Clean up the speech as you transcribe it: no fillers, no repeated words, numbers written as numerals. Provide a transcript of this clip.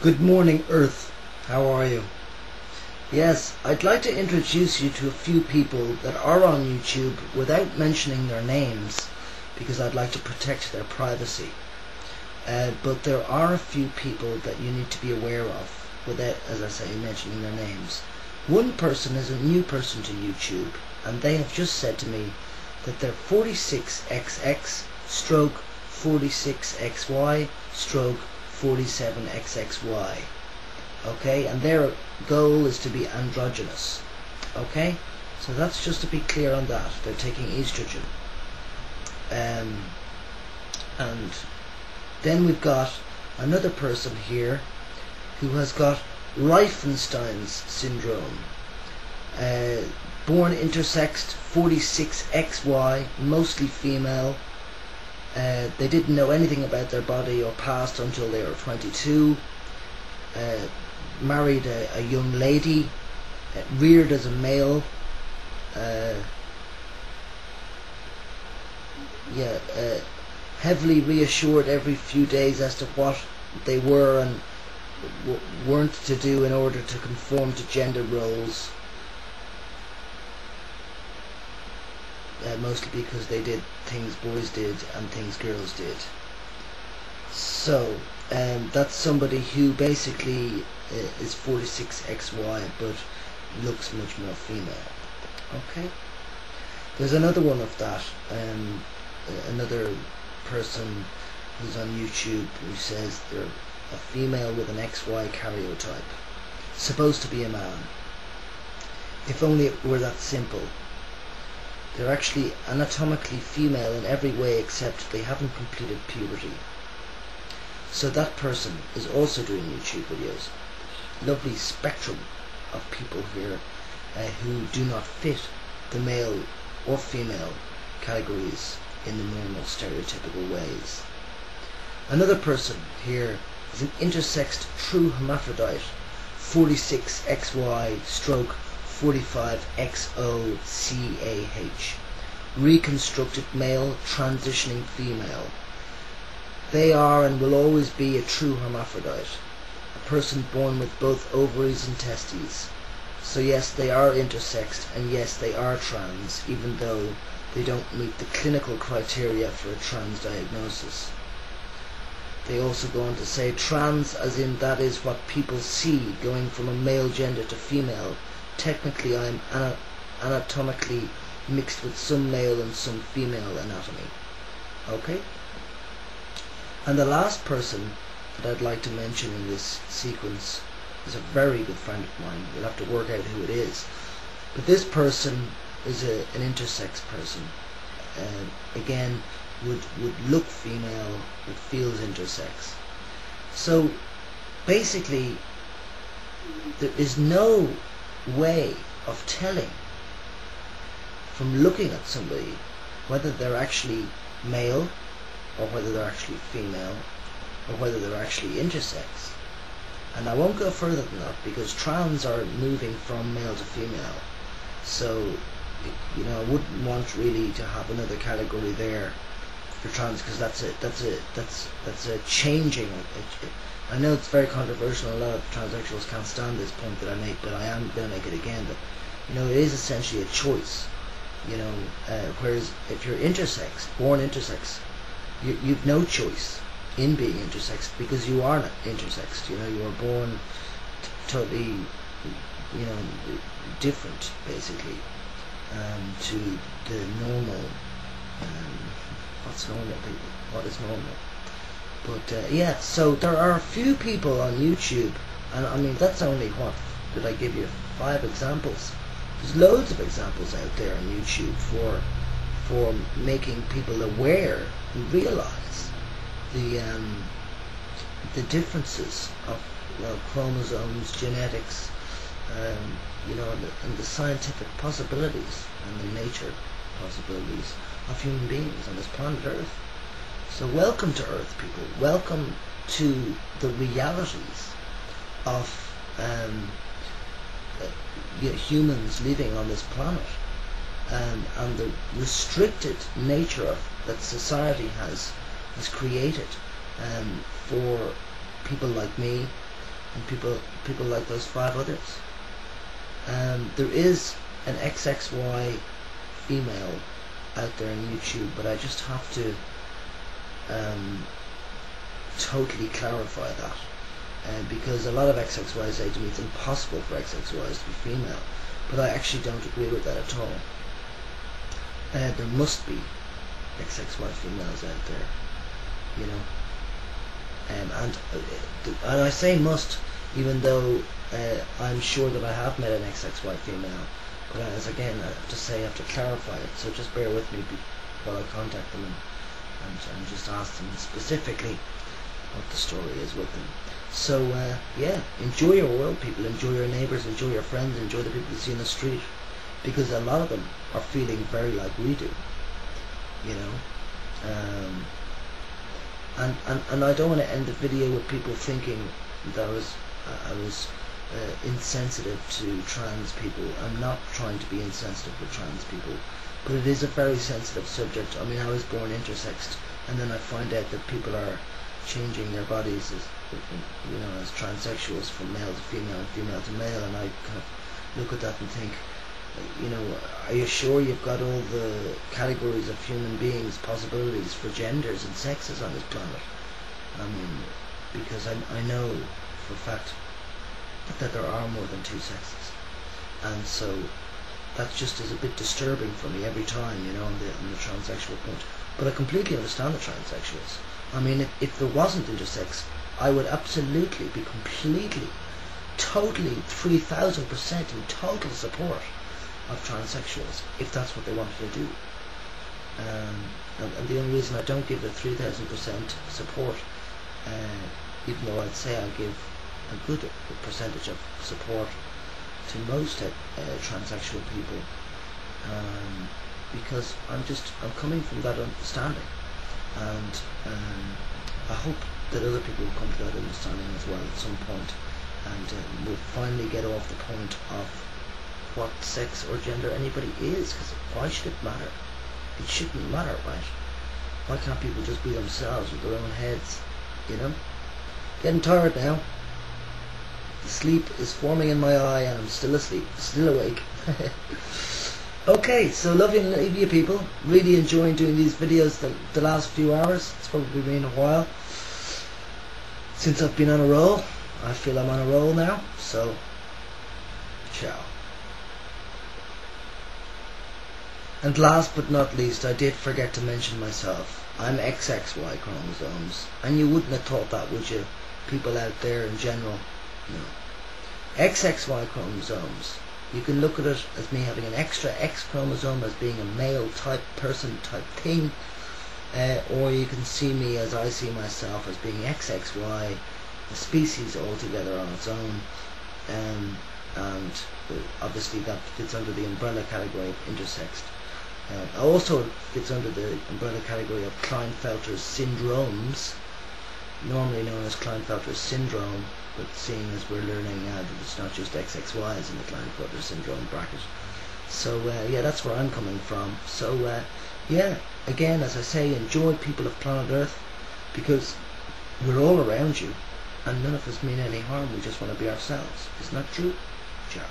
Good morning, Earth. How are you? Yes, I'd like to introduce you to a few people that are on YouTube without mentioning their names because I'd like to protect their privacy. But there are a few people that you need to be aware of without, as I say, mentioning their names. One person is a new person to YouTube, and they have just said to me that they're 46XX stroke 46XY stroke 47XXY. Okay, and their goal is to be androgynous. Okay, so that's just to be clear on that. They're taking estrogen. And then we've got another person here who has got Reifenstein's syndrome. Born intersexed, 46XY, mostly female. They didn't know anything about their body or past until they were 22. Married a young lady, reared as a male. Heavily reassured every few days as to what they were and weren't to do in order to conform to gender roles. Mostly because they did things boys did and things girls did. So that's somebody who basically is 46XY but looks much more female. Okay. There's another one of that. Another person who's on YouTube who says they're a female with an XY karyotype, supposed to be a man. If only it were that simple. They're actually anatomically female in every way except they haven't completed puberty. So that person is also doing YouTube videos. Lovely spectrum of people here who do not fit the male or female categories in the normal stereotypical ways. Another person here is an intersexed true hermaphrodite, 46XY stroke 45XOCAH, reconstructed male transitioning female. They are and will always be a true hermaphrodite, a person born with both ovaries and testes. So yes, they are intersexed, and yes, they are trans, even though they don't meet the clinical criteria for a trans diagnosis. They also go on to say trans as in that is what people see, going from a male gender to female. Technically I am anatomically mixed with some male and some female anatomy. Okay? And the last person that I'd like to mention in this sequence is a very good friend of mine. We'll have to work out who it is. But this person is an intersex person. Again, would look female, but feels intersex. So basically, there is no way of telling from looking at somebody whether they're actually male or whether they're actually female or whether they're actually intersex. And I won't go further than that because trans are moving from male to female. So I wouldn't want really to have another category there for trans because that's a changing. I know it's very controversial. A lot of transsexuals can't stand this point that I make, but I am going to make it again. That it is essentially a choice. Whereas if you're intersex, born intersex, you've no choice in being intersex because you are not intersexed. You are born totally, different basically to the normal. What's normal, people? What is normal? But yeah, so there are a few people on YouTube, and I mean that's only what did I give you 5 examples. There's loads of examples out there on YouTube for making people aware and realize the differences of chromosomes, genetics, and the scientific possibilities and the nature possibilities of human beings on this planet Earth. So welcome to Earth, people. Welcome to the realities of humans living on this planet, and the restricted nature that society has created for people like me and people like those 5 others. There is an XXY female out there on YouTube, but I just have to totally clarify that, because a lot of XXYs say to me it's impossible for XXYs to be female, but I actually don't agree with that at all. There must be XXY females out there, you know, and I say must, even though I'm sure that I have met an XXY female, but as again I have to say, I have to clarify it, so just bear with me while I contact them and just ask them specifically what the story is with them. So yeah, enjoy your world, people. Enjoy your neighbours, enjoy your friends, enjoy the people you see in the street, because a lot of them are feeling very like we do, you know. And I don't want to end the video with people thinking that I was insensitive to trans people. I'm not trying to be insensitive with trans people, but it is a very sensitive subject. I mean, I was born intersexed, and then I find out that people are changing their bodies as, you know, as transsexuals from male to female and female to male, and I kind of look at that and think, you know, are you sure you've got all the categories of human beings, possibilities for genders and sexes on this planet? I mean, because I know for a fact that there are more than 2 sexes, and so that just is a bit disturbing for me every time, you know, on the transsexual point. But I completely understand the transsexuals. I mean, if there wasn't intersex, I would absolutely be completely, totally, 3,000% in total support of transsexuals if that's what they wanted to do. And the only reason I don't give the 3,000% support, even though I'd say I give a good percentage of support to most transsexual people, because I'm coming from that understanding, and I hope that other people will come to that understanding as well at some point, and will finally get off the point of what sex or gender anybody is, because why should it matter? It shouldn't matter, right? Why can't people just be themselves with their own heads, you know? Getting tired now. The sleep is forming in my eye and I'm still asleep, still awake. Okay, so love you people. Really enjoying doing these videos the last few hours. It's probably been a while since I've been on a roll. I feel I'm on a roll now, so ciao. And last but not least, I did forget to mention myself. I'm XXY chromosomes, and you wouldn't have thought that, would you? People out there in general. No. XXY chromosomes. You can look at it as me having an extra X chromosome, as being a male type person type thing, or you can see me as I see myself, as being XXY, a species altogether on its own, and obviously that fits under the umbrella category of intersexed. Also fits under the umbrella category of Klinefelter's syndromes, normally known as Klinefelter's syndrome, but seeing as we're learning that it's not just XXYs in the Klinefelter syndrome bracket. So yeah, that's where I'm coming from. So yeah, again, as I say, enjoy, people of planet Earth, because we're all around you and none of us mean any harm. We just want to be ourselves. Isn't that true? Ciao.